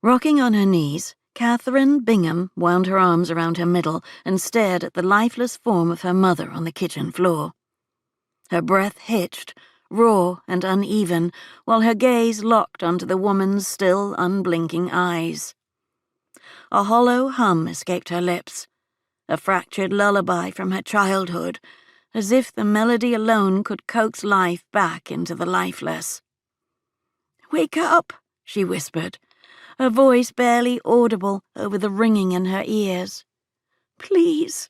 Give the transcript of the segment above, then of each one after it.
Rocking on her knees, Katherine Bingham wound her arms around her middle and stared at the lifeless form of her mother on the kitchen floor. Her breath hitched, raw and uneven, while her gaze locked onto the woman's still, unblinking eyes. A hollow hum escaped her lips, a fractured lullaby from her childhood, as if the melody alone could coax life back into the lifeless. "Wake up," she whispered, her voice barely audible over the ringing in her ears. "Please."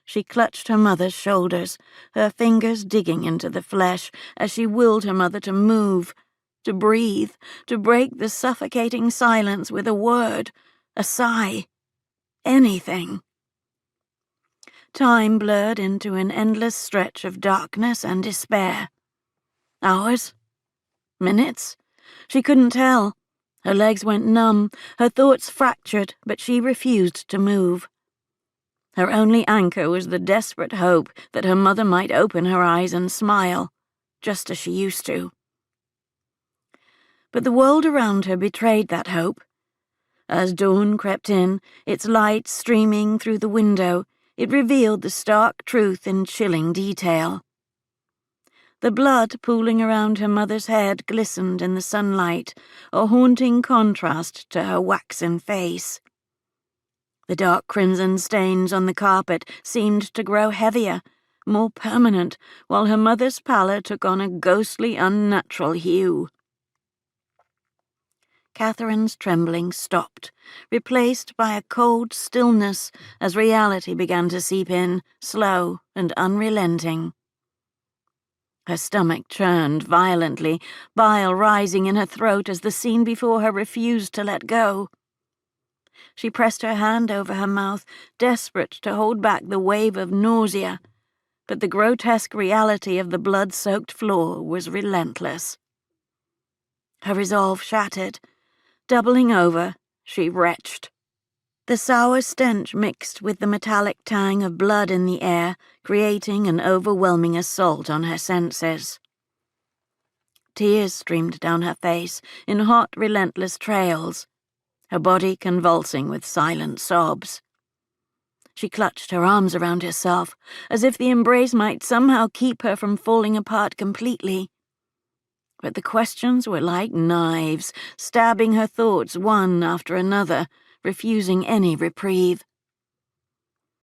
She clutched her mother's shoulders, her fingers digging into the flesh as she willed her mother to move, to breathe, to break the suffocating silence with a word, a sigh, anything. Time blurred into an endless stretch of darkness and despair. Hours? Minutes? She couldn't tell. Her legs went numb, her thoughts fractured, but she refused to move. Her only anchor was the desperate hope that her mother might open her eyes and smile, just as she used to. But the world around her betrayed that hope. As dawn crept in, its light streaming through the window, it revealed the stark truth in chilling detail. The blood pooling around her mother's head glistened in the sunlight, a haunting contrast to her waxen face. The dark crimson stains on the carpet seemed to grow heavier, more permanent, while her mother's pallor took on a ghostly, unnatural hue. Katherine's trembling stopped, replaced by a cold stillness as reality began to seep in, slow and unrelenting. Her stomach churned violently, bile rising in her throat as the scene before her refused to let go. She pressed her hand over her mouth, desperate to hold back the wave of nausea, but the grotesque reality of the blood-soaked floor was relentless. Her resolve shattered. Doubling over, she retched. The sour stench mixed with the metallic tang of blood in the air, creating an overwhelming assault on her senses. Tears streamed down her face in hot, relentless trails, her body convulsing with silent sobs. She clutched her arms around herself, as if the embrace might somehow keep her from falling apart completely. But the questions were like knives, stabbing her thoughts one after another, refusing any reprieve.